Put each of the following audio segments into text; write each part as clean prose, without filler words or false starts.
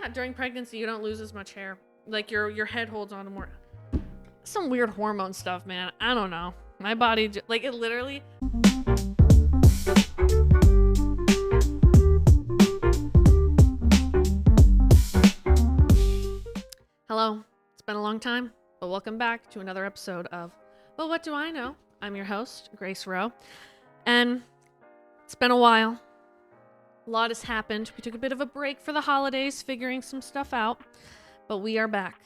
Yeah, during pregnancy, you don't lose as much hair. Like your head holds on to more. Some weird hormone stuff, man. I don't know. My body, like it literally. Hello. It's been a long time, but welcome back to another episode of But What Do I Know? I'm your host, Grace Rowe, and it's been a while. A lot has happened. We took a bit of a break for the holidays, figuring some stuff out, but we are back.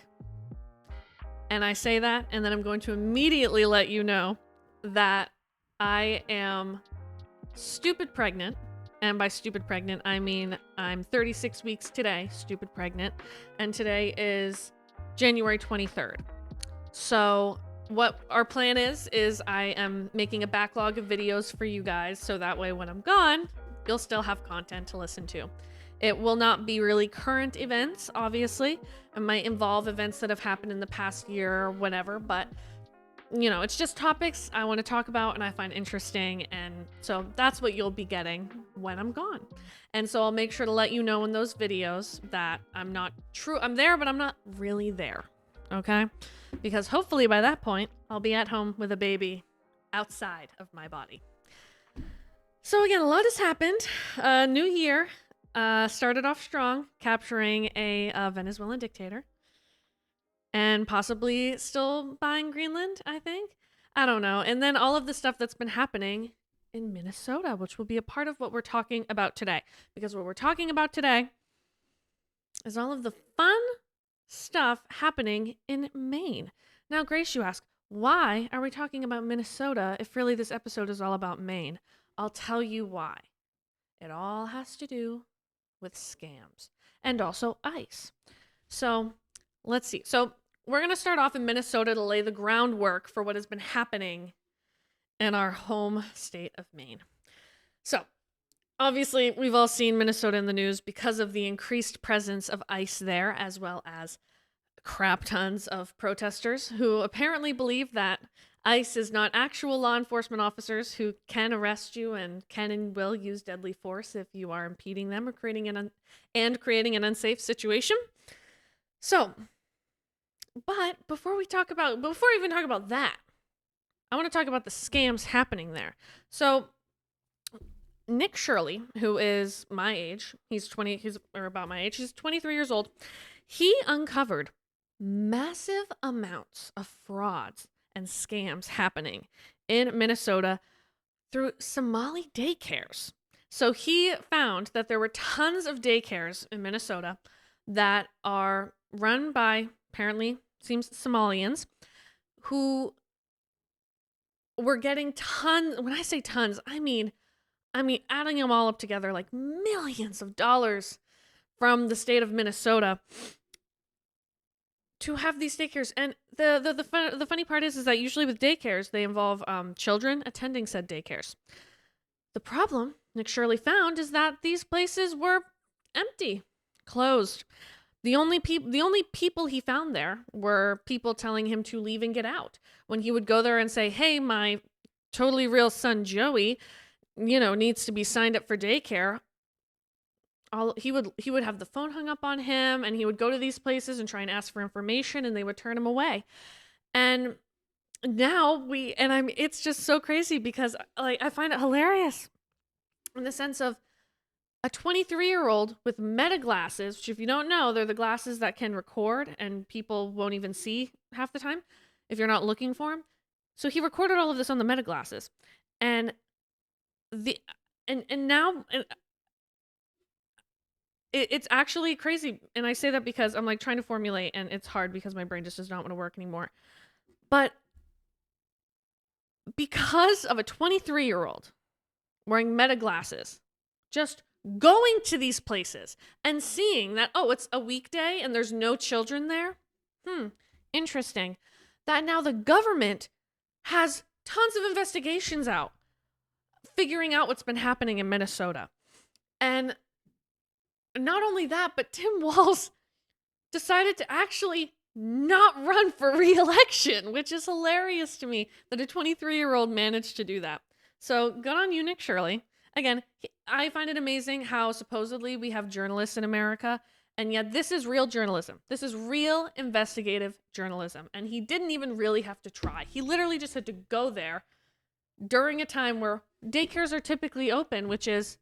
And I say that, and then I'm going to immediately let you know that I am stupid pregnant. And by stupid pregnant, I mean I'm 36 weeks today, stupid pregnant. And today is January 23rd. So what our plan is I am making a backlog of videos for you guys. So that way when I'm gone, you'll still have content to listen to. It will not be really current events, obviously. It might involve events that have happened in the past year or whatever, but you know, it's just topics I want to talk about and I find interesting. And so that's what you'll be getting when I'm gone. And so I'll make sure to let you know in those videos that I'm there, but I'm not really there. Okay? Because hopefully by that point, I'll be at home with a baby outside of my body. So again, a lot has happened. New year started off strong, capturing a Venezuelan dictator. And possibly still buying Greenland, I think. I don't know. And then all of the stuff that's been happening in Minnesota, which will be a part of what we're talking about today. Because what we're talking about today is all of the fun stuff happening in Maine. Now, Grace, you ask, why are we talking about Minnesota if really this episode is all about Maine? I'll tell you why. It all has to do with scams and also ICE. So let's see. So we're going to start off in Minnesota to lay the groundwork for what has been happening in our home state of Maine. So, obviously, we've all seen Minnesota in the news because of the increased presence of ICE there, as well as crap tons of protesters who apparently believe that ICE is not actual law enforcement officers who can arrest you and can and will use deadly force if you are impeding them or creating an unsafe situation. So, but before we even talk about that, I want to talk about the scams happening there. So Nick Shirley, who is my age, he's about my age, he's 23 years old. He uncovered massive amounts of frauds and scams happening in Minnesota through Somali daycares. So he found that there were tons of daycares in Minnesota that are run by apparently seems Somalians who were getting tons. When I say tons, I mean adding them all up together, like millions of dollars from the state of Minnesota to have these daycares. And the funny part is that usually with daycares, they involve children attending said daycares. The problem Nick Shirley found is that these places were empty, closed. The only people he found there were people telling him to leave and get out. When he would go there and say, hey, my totally real son Joey, needs to be signed up for daycare, he would have the phone hung up on him, and he would go to these places and try and ask for information, and they would turn him away. And now it's just so crazy because I find it hilarious in the sense of a 23-year-old with meta glasses, which if you don't know, they're the glasses that can record and people won't even see half the time if you're not looking for them. So he recorded all of this on the meta glasses. And now it's actually crazy. And I say that because I'm like trying to formulate and it's hard because my brain just does not want to work anymore. But because of a 23-year-old wearing meta glasses, just going to these places and seeing that, oh, it's a weekday and there's no children there. Interesting. That now the government has tons of investigations out, figuring out what's been happening in Minnesota. And not only that, but Tim Walz decided to actually not run for re-election, which is hilarious to me that a 23-year-old managed to do that. So good on you, Nick Shirley. Again, I find it amazing how supposedly we have journalists in America And yet this is real journalism. This is real investigative journalism. And he didn't even really have to try. He literally just had to go there during a time where daycares are typically open, which is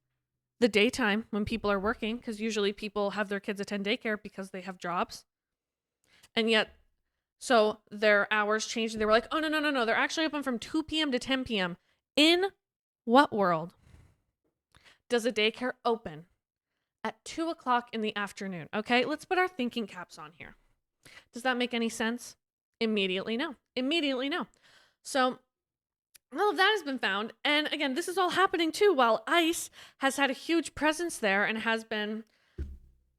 the daytime when people are working, because usually people have their kids attend daycare because they have jobs. And yet, so their hours changed. They were like, oh, no. They're actually open from 2 p.m. to 10 p.m. In what world does a daycare open at 2 o'clock in the afternoon? Okay, let's put our thinking caps on here. Does that make any sense? Immediately no. So all of that has been found. And again, this is all happening too while ICE has had a huge presence there and has been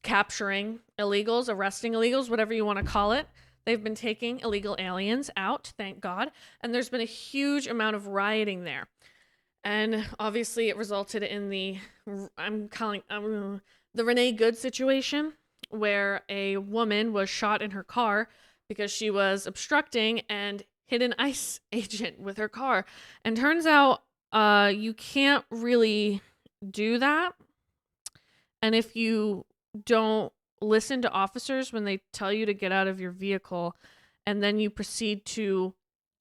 capturing illegals, arresting illegals, whatever you want to call it. They've been taking illegal aliens out, thank God. And there's been a huge amount of rioting there. And obviously it resulted in the Renee Good situation, where a woman was shot in her car because she was obstructing and hit an ICE agent with her car. And turns out you can't really do that. And if you don't listen to officers when they tell you to get out of your vehicle, and then you proceed to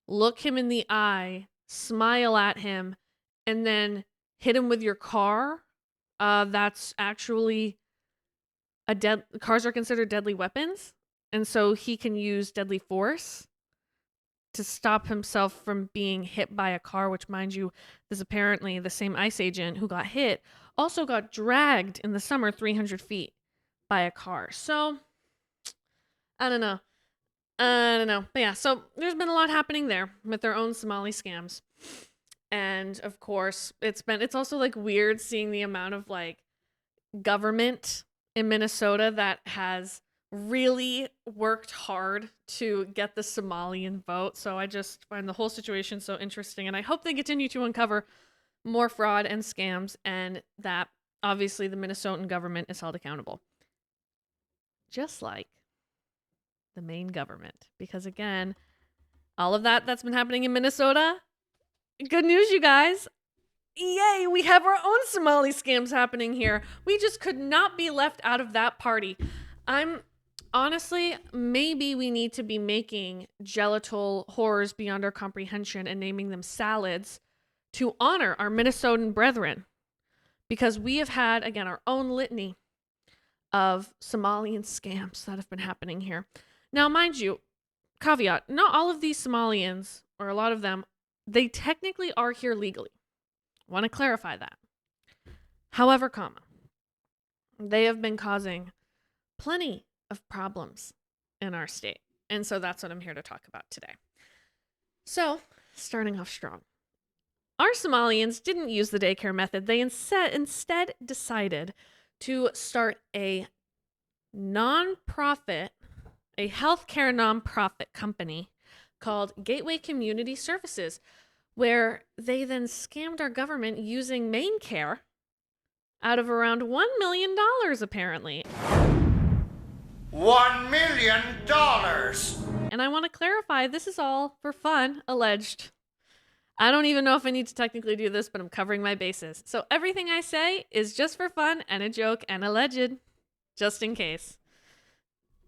look him in the eye, smile at him, and then hit him with your car, that's actually cars are considered deadly weapons. And so he can use deadly force to stop himself from being hit by a car, which, mind you, is apparently the same ICE agent who got hit also got dragged in the summer 300 feet by a car. So I don't know. But yeah, so there's been a lot happening there with their own Somali scams. And of course, it's also like weird seeing the amount of like government in Minnesota that has really worked hard to get the Somalian vote. So I just find the whole situation so interesting, and I hope they continue to uncover more fraud and scams, and that obviously the Minnesotan government is held accountable. Just like the Maine government. Because again, all of that's been happening in Minnesota. Good news, you guys. Yay, we have our own Somali scams happening here. We just could not be left out of that party. Honestly, maybe we need to be making gelatal horrors beyond our comprehension and naming them salads to honor our Minnesotan brethren. Because we have had, again, our own litany of Somalian scams that have been happening here. Now, mind you, caveat, not all of these Somalians, or a lot of them, they technically are here legally. I want to clarify that. However, they have been causing plenty of problems in our state. And so that's what I'm here to talk about today. So, starting off strong. Our Somalians didn't use the daycare method. They instead decided to start a nonprofit, a healthcare nonprofit company called Gateway Community Services, where they then scammed our government using Maine Care out of around $1 million, apparently. $1 million! And I want to clarify, this is all for fun, alleged. I don't even know if I need to technically do this, but I'm covering my bases. So everything I say is just for fun and a joke and alleged, just in case.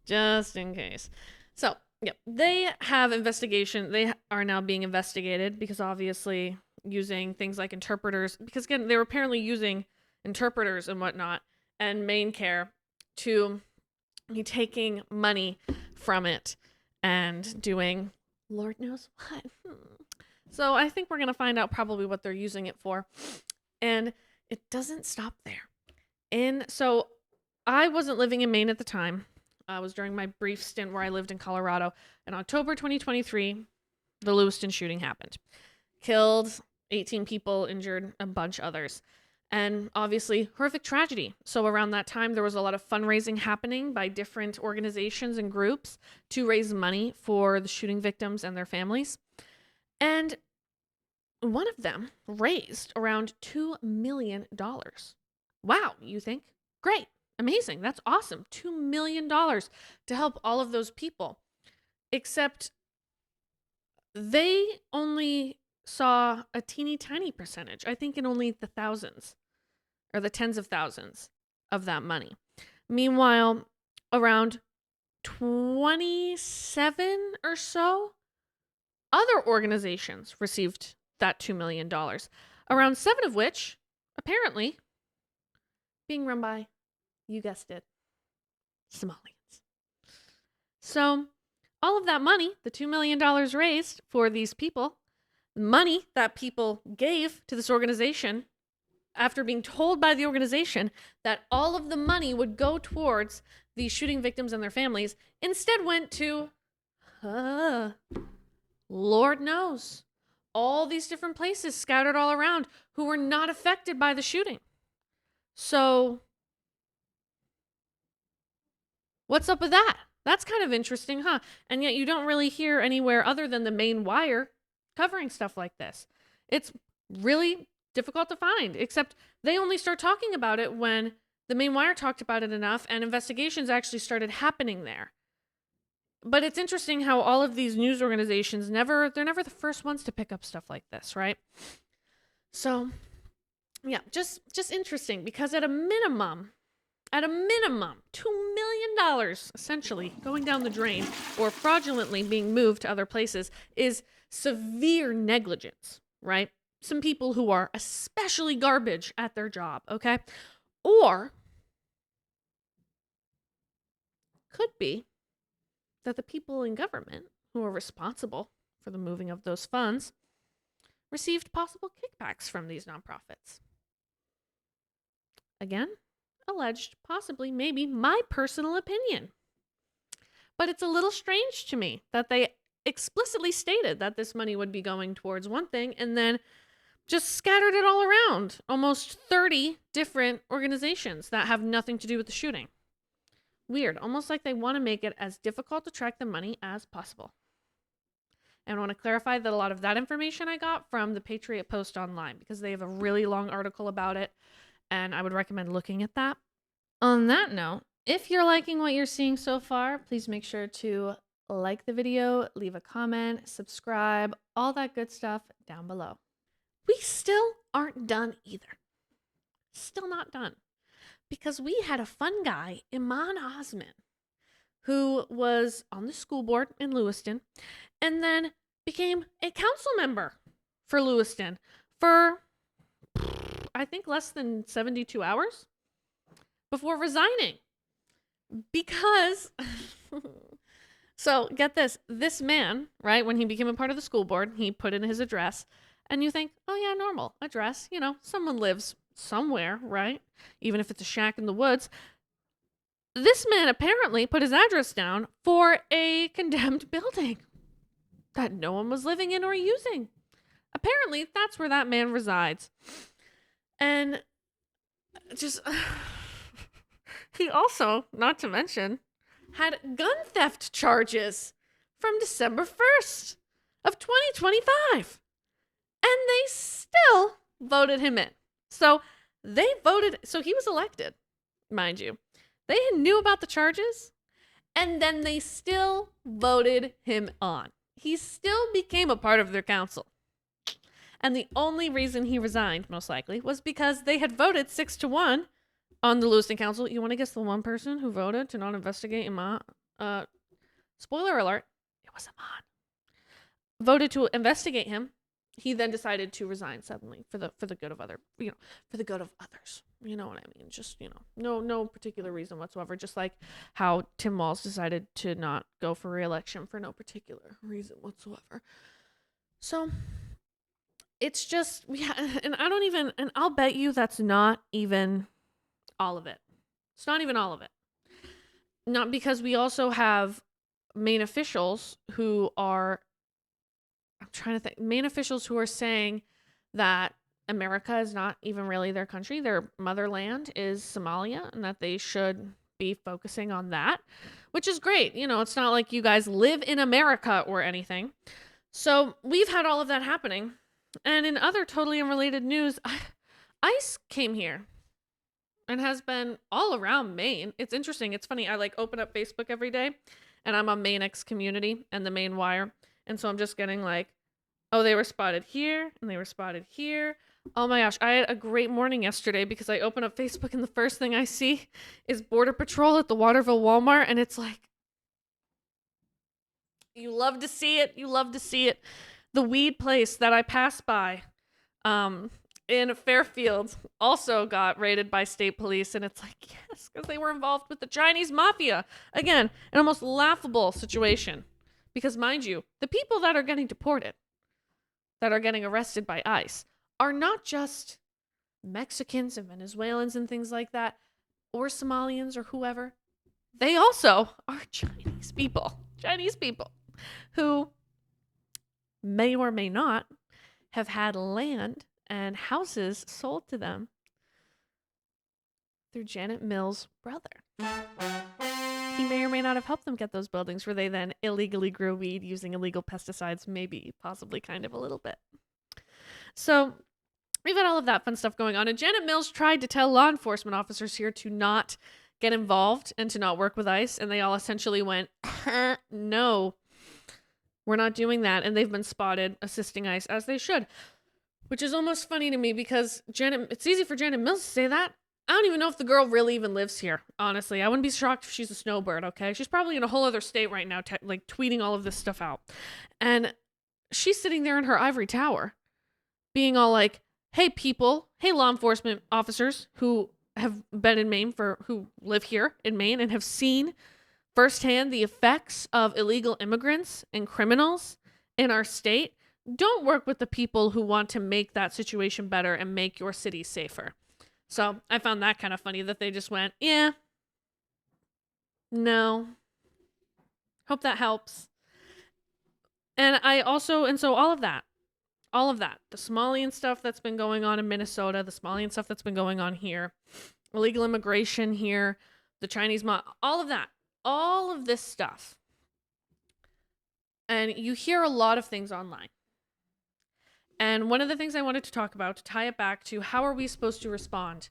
Just in case. So, yep, they have investigation. They are now being investigated because obviously using things like interpreters, because again, they were apparently using interpreters and whatnot and Maine Care to be taking money from it and doing Lord knows what. So I think we're going to find out probably what they're using it for. And it doesn't stop there. And so I wasn't living in Maine at the time. I was during my brief stint where I lived in Colorado. In October 2023, the Lewiston shooting happened. Killed 18 people, injured a bunch others. And obviously, horrific tragedy. So around that time, there was a lot of fundraising happening by different organizations and groups to raise money for the shooting victims and their families. And one of them raised around $2 million. Wow, you think? Great, amazing, that's awesome. $2 million to help all of those people. Except they only saw a teeny tiny percentage. I think in only the thousands or the tens of thousands of that money. Meanwhile, around 27 or so other organizations received that $2 million, around 7 of which, apparently, being run by, you guessed it, Somalians. So, all of that money, the $2 million raised for these people, money that people gave to this organization after being told by the organization that all of the money would go towards these shooting victims and their families, instead went to, Lord knows, all these different places scattered all around who were not affected by the shooting. So, what's up with that? That's kind of interesting, huh? And yet you don't really hear anywhere other than the Maine Wire covering stuff like this. It's really difficult to find, except they only start talking about it when the Maine Wire talked about it enough and investigations actually started happening there. But it's interesting how all of these news organizations they're never the first ones to pick up stuff like this, right? So, yeah, just interesting, because at a minimum, $2 million essentially going down the drain or fraudulently being moved to other places is severe negligence, right? Some people who are especially garbage at their job, okay? Or could be that the people in government who are responsible for the moving of those funds received possible kickbacks from these nonprofits. Again, alleged, possibly, maybe my personal opinion. But it's a little strange to me that they explicitly stated that this money would be going towards one thing and then just scattered it all around almost 30 different organizations that have nothing to do with the shooting. Weird, almost like they want to make it as difficult to track the money as possible. And I want to clarify that a lot of that information I got from the Patriot Post online, because they have a really long article about it, and I would recommend looking at that. On that note, if you're liking what you're seeing so far, please make sure to like the video, leave a comment, subscribe, all that good stuff down below. We still aren't done either. Still not done. Because we had a fun guy, Iman Osman, who was on the school board in Lewiston and then became a council member for Lewiston for, I think, less than 72 hours before resigning. Because, so get this man, right, when he became a part of the school board, he put in his address, and you think, oh yeah, normal address, someone lives somewhere, right? Even if it's a shack in the woods. This man apparently put his address down for a condemned building that no one was living in or using. Apparently, that's where that man resides. And just, he also, not to mention, had gun theft charges from December 1st of 2025. And they still voted him in. So he was elected, mind you. They knew about the charges, and then they still voted him on. He still became a part of their council. And the only reason he resigned, most likely, was because they had voted 6-1 on the Lewiston Council. You want to guess the one person who voted to not investigate Iman? Spoiler alert, it was Iman. Voted to investigate him. He then decided to resign suddenly for the good of others. You know what I mean? Just, no particular reason whatsoever. Just like how Tim Walz decided to not go for re-election for no particular reason whatsoever. So it's just, and I'll bet you that's not even all of it. It's not even all of it. Not because we also have Maine officials who are, Maine officials who are saying that America is not even really their country. Their motherland is Somalia, and that they should be focusing on that, which is great. It's not like you guys live in America or anything. So we've had all of that happening. And in other totally unrelated news, ICE came here and has been all around Maine. It's interesting. It's funny. I open up Facebook every day, and I'm on Maine X community and the Maine Wire. And so I'm just getting oh, they were spotted here and they were spotted here. Oh my gosh, I had a great morning yesterday because I open up Facebook and the first thing I see is Border Patrol at the Waterville Walmart, and it's like, you love to see it. You love to see it. The weed place that I passed by um, in Fairfield also got raided by state police, and it's like, yes, because they were involved with the Chinese mafia. Again, an almost laughable situation. Because, mind you, the people that are getting deported, that are getting arrested by ICE, are not just Mexicans and Venezuelans and things like that, or Somalians or whoever. They also are Chinese people. Chinese people who may or may not have had land and houses sold to them through Janet Mills' brother. He may or may not have helped them get those buildings where they then illegally grew weed using illegal pesticides, maybe, possibly, kind of a little bit. So we've had all of that fun stuff going on. And Janet Mills tried to tell law enforcement officers here to not get involved and to not work with ICE. And they all essentially went, no, we're not doing that. And they've been spotted assisting ICE as they should, which is almost funny to me because it's easy for Janet Mills to say that. I don't even know if the girl really even lives here, honestly. I wouldn't be shocked if she's a snowbird, okay? She's probably in a whole other state right now, like tweeting all of this stuff out. And she's sitting there in her ivory tower being all like, hey, people, hey, law enforcement officers who have been in Maine who live here in Maine and have seen firsthand the effects of illegal immigrants and criminals in our state. Don't work with the people who want to make that situation better and make your city safer. So I found that kind of funny that they just went, yeah, no. Hope that helps. And so all of that, the Somalian stuff that's been going on in Minnesota, the Somalian stuff that's been going on here, illegal immigration here, the Chinese all of this stuff. And you hear a lot of things online. And one of the things I wanted to talk about, to tie it back to how are we supposed to respond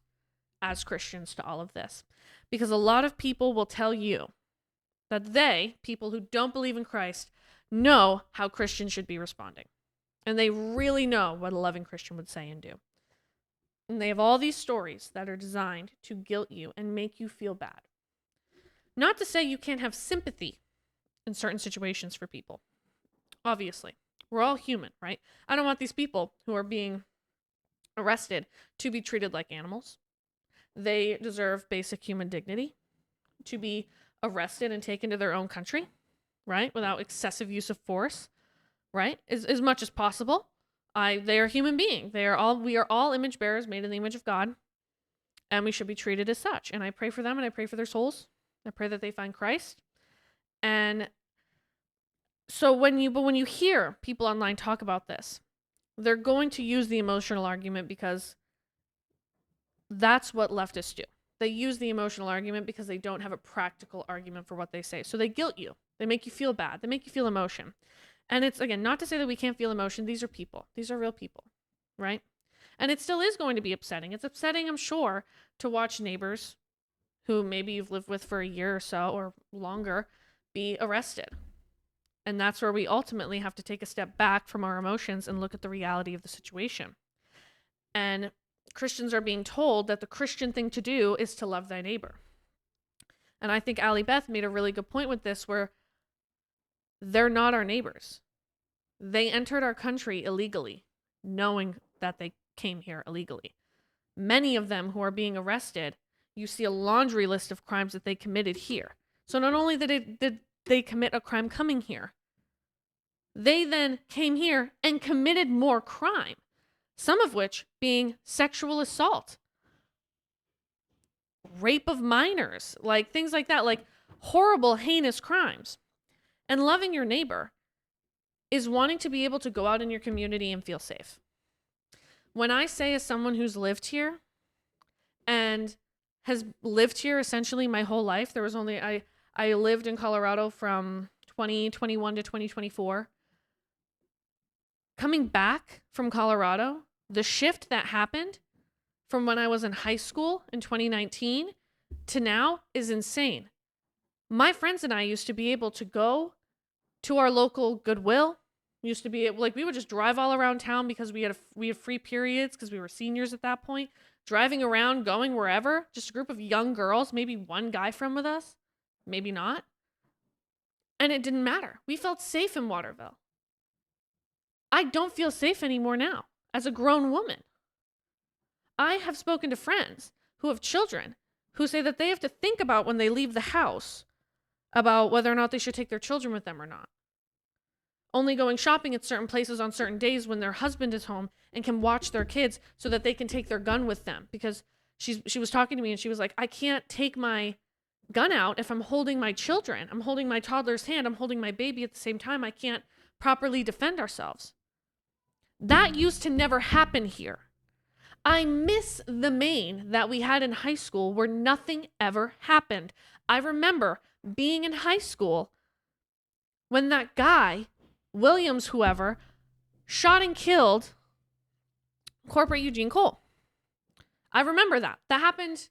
as Christians to all of this? Because a lot of people will tell you that people who don't believe in Christ, know how Christians should be responding. And they really know what a loving Christian would say and do. And they have all these stories that are designed to guilt you and make you feel bad. Not to say you can't have sympathy in certain situations for people. Obviously. We're all human, right? I don't want these people who are being arrested to be treated like animals. They deserve basic human dignity, to be arrested and taken to their own country, right? Without excessive use of force, right? As much as possible. They are human beings. We are all image bearers made in the image of God, and we should be treated as such. And I pray for them and I pray for their souls. I pray that they find Christ. And so when you hear people online talk about this, they're going to use the emotional argument because that's what leftists do. They use the emotional argument because they don't have a practical argument for what they say. So they guilt you. They make you feel bad. They make you feel emotion. And it's, again, not to say that we can't feel emotion. These are people. These are real people, right? And it still is going to be upsetting. It's upsetting, I'm sure, to watch neighbors who maybe you've lived with for a year or so or longer be arrested. And that's where we ultimately have to take a step back from our emotions and look at the reality of the situation. And Christians are being told that the Christian thing to do is to love thy neighbor. And I think Allie Beth made a really good point with this, where they're not our neighbors. They entered our country illegally, knowing that they came here illegally. Many of them who are being arrested, you see a laundry list of crimes that they committed here. So not only did they commit a crime coming here, they then came here and committed more crime, some of which being sexual assault, rape of minors, like things like that, like horrible, heinous crimes. And loving your neighbor is wanting to be able to go out in your community and feel safe. When I say, as someone who's lived here and has lived here essentially my whole life, I lived in Colorado from 2021 to 2024. Coming back from Colorado, the shift that happened from when I was in high school in 2019 to now is insane. My friends and I used to be able to go to our local Goodwill, We used to be like, we would just drive all around town because we had free periods because we were seniors at that point. Driving around, going wherever, just a group of young girls, maybe one guy from with us, maybe not. And it didn't matter. We felt safe in Waterville. I don't feel safe anymore now as a grown woman. I have spoken to friends who have children who say that they have to think about when they leave the house about whether or not they should take their children with them or not. Only going shopping at certain places on certain days when their husband is home and can watch their kids so that they can take their gun with them. Because she was talking to me and she was like, I can't take my gun out if I'm holding my children. I'm holding my toddler's hand. I'm holding my baby at the same time. I can't properly defend ourselves. That used to never happen here. I miss the Maine that we had in high school where nothing ever happened. I remember being in high school when that guy, Williams, whoever, shot and killed Corporate Eugene Cole. I remember that. That happened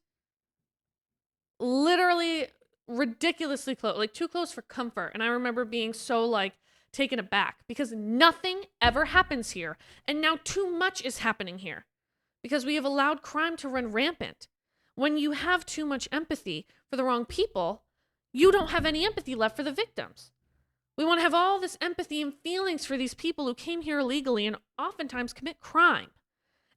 literally ridiculously close, like too close for comfort. And I remember being so like taken aback because nothing ever happens here. And now too much is happening here because we have allowed crime to run rampant. When you have too much empathy for the wrong people, you don't have any empathy left for the victims. We want to have all this empathy and feelings for these people who came here illegally and oftentimes commit crime.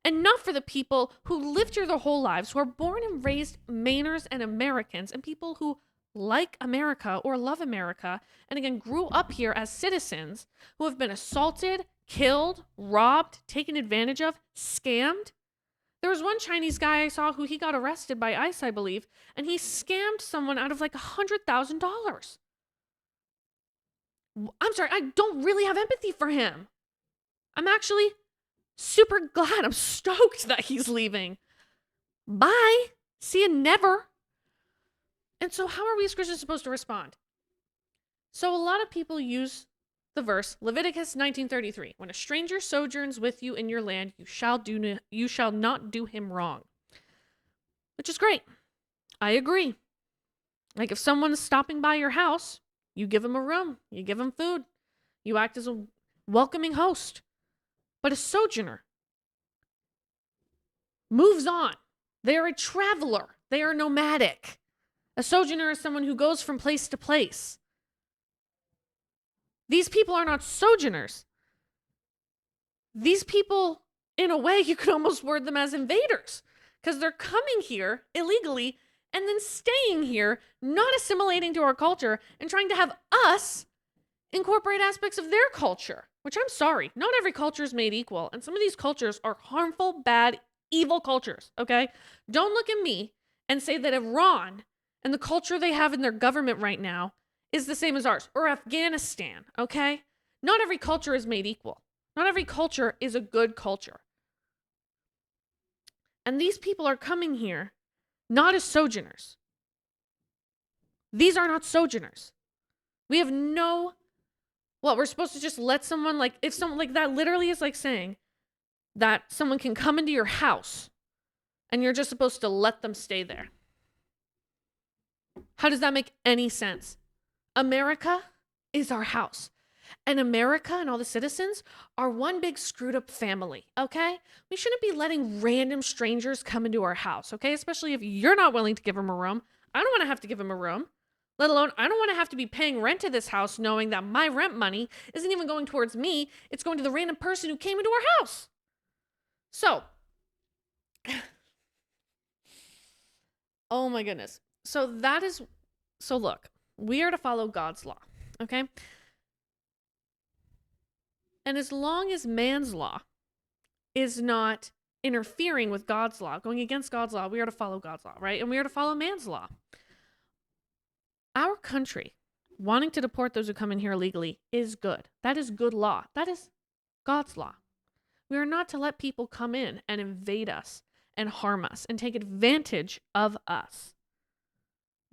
And not for the people who lived here their whole lives, who are born and raised Mainers and Americans, and people who like America or love America, and again, grew up here as citizens who have been assaulted, killed, robbed, taken advantage of, scammed. There was one Chinese guy I saw who he got arrested by ICE, I believe, and he scammed someone out of like $100,000. I'm sorry, I don't really have empathy for him. I'm actually super glad. I'm stoked that he's leaving. Bye. See you never. And so how are we as Christians supposed to respond? So a lot of people use the verse, Leviticus 19:33. When a stranger sojourns with you in your land, you shall not do him wrong. Which is great. I agree. Like if someone's stopping by your house, you give them a room, you give them food, you act as a welcoming host. But a sojourner moves on. They are a traveler. They are nomadic. A sojourner is someone who goes from place to place. These people are not sojourners. These people, in a way, you could almost word them as invaders because they're coming here illegally and then staying here, not assimilating to our culture and trying to have us incorporate aspects of their culture, which I'm sorry, not every culture is made equal. And some of these cultures are harmful, bad, evil cultures, okay? Don't look at me and say that Iran and the culture they have in their government right now is the same as ours, or Afghanistan, okay? Not every culture is made equal. Not every culture is a good culture. And these people are coming here not as sojourners. These are not sojourners. We have we're supposed to just let someone, like, if someone, like, that literally is like saying that someone can come into your house and you're just supposed to let them stay there. How does that make any sense? America is our house. And America and all the citizens are one big screwed up family, okay? We shouldn't be letting random strangers come into our house, okay? Especially if you're not willing to give them a room. I don't want to have to give them a room. Let alone, I don't want to have to be paying rent to this house knowing that my rent money isn't even going towards me. It's going to the random person who came into our house. So, oh my goodness. So look, we are to follow God's law, okay? And as long as man's law is not interfering with God's law, going against God's law, we are to follow God's law, right? And we are to follow man's law. Our country wanting to deport those who come in here illegally is good. That is good law. That is God's law. We are not to let people come in and invade us and harm us and take advantage of us.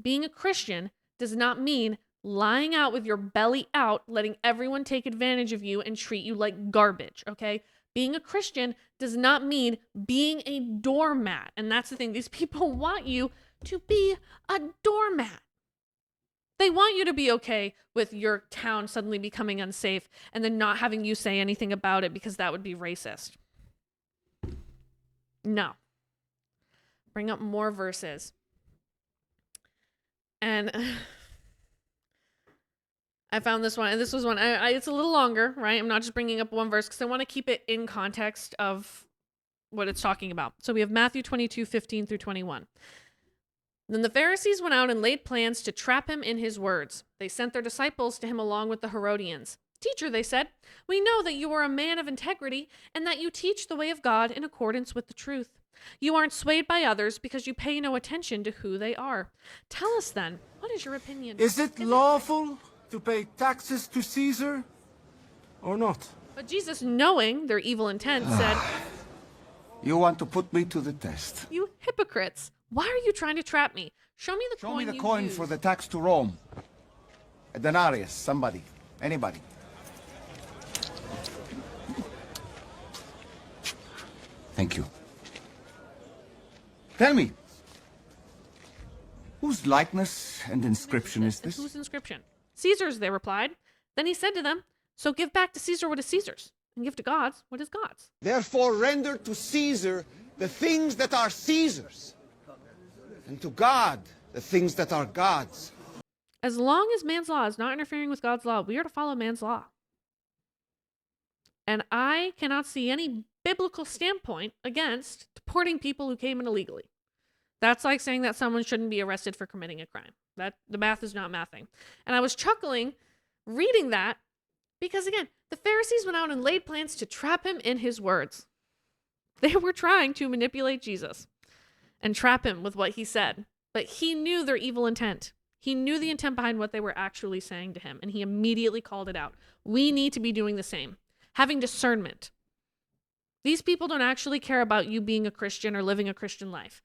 Being a Christian does not mean lying out with your belly out, letting everyone take advantage of you and treat you like garbage, okay? Being a Christian does not mean being a doormat. And that's the thing. These people want you to be a doormat. They want you to be okay with your town suddenly becoming unsafe and then not having you say anything about it because that would be racist. No. Bring up more verses. And I found this one, and this was one, it's a little longer, right? I'm not just bringing up one verse because I want to keep it in context of what it's talking about. So we have Matthew 22:15 through 21. Then the Pharisees went out and laid plans to trap him in his words. They sent their disciples to him along with the Herodians. Teacher, they said, we know that you are a man of integrity and that you teach the way of God in accordance with the truth. You aren't swayed by others because you pay no attention to who they are. Tell us then, what is your opinion? Is it lawful to pay taxes to Caesar or not? But Jesus, knowing their evil intent, said, You want to put me to the test. You hypocrites, why are you trying to trap me? Show me the Show coin me the you coin used. for the tax to Rome. A denarius, somebody, anybody. Thank you. Tell me, whose likeness and inscription is this? Whose inscription? Caesar's, they replied. Then he said to them, so give back to Caesar what is Caesar's, and give to God's what is God's. Therefore render to Caesar the things that are Caesar's, and to God the things that are God's. As long as man's law is not interfering with God's law, we are to follow man's law. And I cannot see any biblical standpoint against deporting people who came in illegally. That's like saying that someone shouldn't be arrested for committing a crime. That the math is not mathing. And I was chuckling reading that because, again, the Pharisees went out and laid plans to trap him in his words. They were trying to manipulate Jesus and trap him with what he said. But he knew their evil intent. He knew the intent behind what they were actually saying to him, and he immediately called it out. We need to be doing the same. Having discernment. These people don't actually care about you being a Christian or living a Christian life.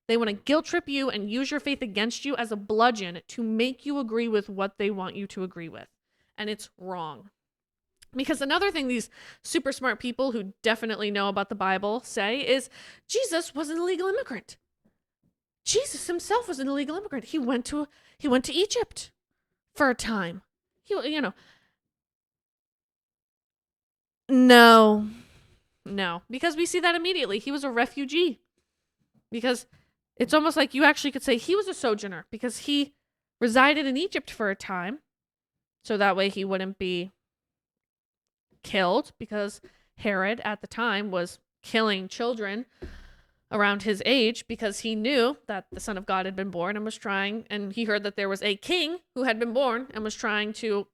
They want to guilt trip you and use your faith against you as a bludgeon to make you agree with what they want you to agree with. And it's wrong. Because another thing these super smart people who definitely know about the Bible say is Jesus was an illegal immigrant. Jesus himself was an illegal immigrant. He went to Egypt for a time. No, because we see that immediately. He was a refugee. Because it's almost like you actually could say he was a sojourner because he resided in Egypt for a time. So that way he wouldn't be killed, because Herod at the time was killing children around his age because he knew that the Son of God had been born and he heard that there was a king who had been born and was trying to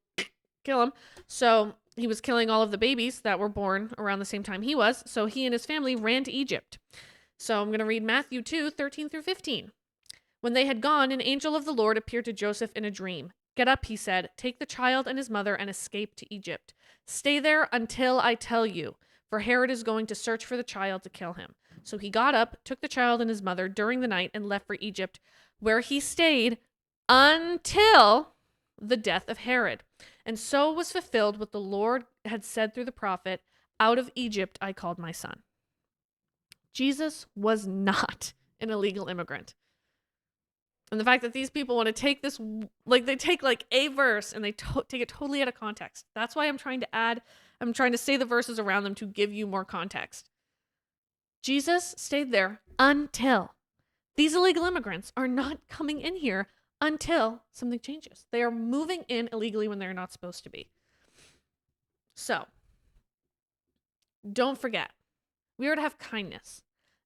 kill him. So he was killing all of the babies that were born around the same time he was. So he and his family ran to Egypt. So I'm going to read Matthew 2:13 through 15. When they had gone, an angel of the Lord appeared to Joseph in a dream. Get up, he said, take the child and his mother and escape to Egypt. Stay there until I tell you, for Herod is going to search for the child to kill him. So he got up, took the child and his mother during the night and left for Egypt, where he stayed until the death of Herod. And so was fulfilled what the Lord had said through the prophet, out of Egypt I called my son. Jesus was not an illegal immigrant. And the fact that these people want to take this, like they take like a verse and they take it totally out of context. That's why I'm trying to say the verses around them to give you more context. Jesus stayed there until. These illegal immigrants are not coming in here until something changes. They are moving in illegally when they're not supposed to be. So, don't forget, we are to have kindness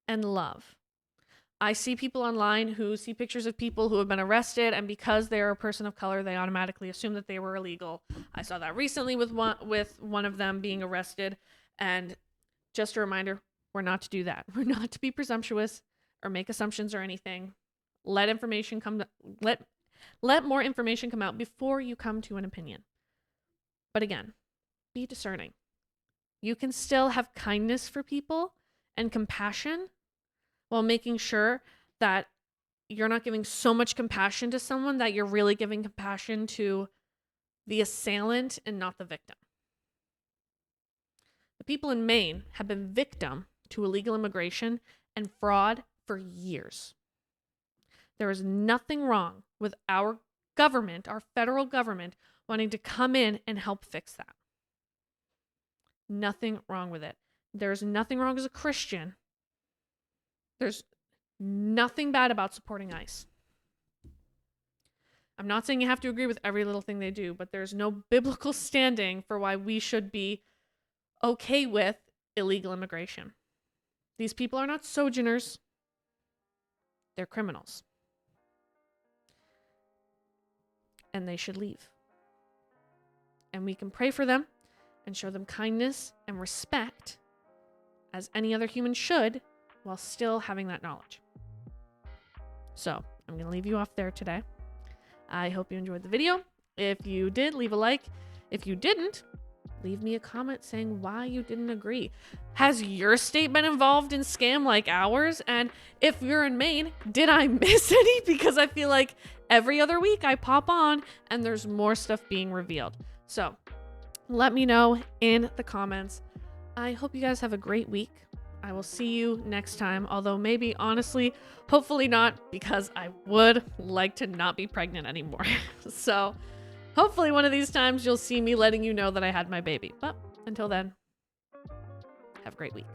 and love. I see people online who see pictures of people who have been arrested, and because they're a person of color, they automatically assume that they were illegal. I saw that recently with one of them being arrested, and just a reminder, we're not to do that. We're not to be presumptuous or make assumptions or anything. Let more information come out before you come to an opinion. But again, be discerning. You can still have kindness for people and compassion while making sure that you're not giving so much compassion to someone that you're really giving compassion to the assailant and not the victim. The people in Maine have been victim to illegal immigration and fraud for years. There is nothing wrong with our government, our federal government, wanting to come in and help fix that. Nothing wrong with it. There's nothing wrong as a Christian. There's nothing bad about supporting ICE. I'm not saying you have to agree with every little thing they do, but there's no biblical standing for why we should be okay with illegal immigration. These people are not sojourners. They're criminals. And they should leave. And we can pray for them and show them kindness and respect as any other human should, while still having that knowledge. So I'm going to leave you off there today. I hope you enjoyed the video. If you did, leave a like. If you didn't, leave me a comment saying why you didn't agree. Has your state been involved in scam like ours? And if you're in Maine, did I miss any? Because I feel like every other week I pop on and there's more stuff being revealed. So let me know in the comments. I hope you guys have a great week. I will see you next time. Although maybe, honestly, hopefully not, because I would like to not be pregnant anymore. So hopefully one of these times you'll see me letting you know that I had my baby. But until then, have a great week.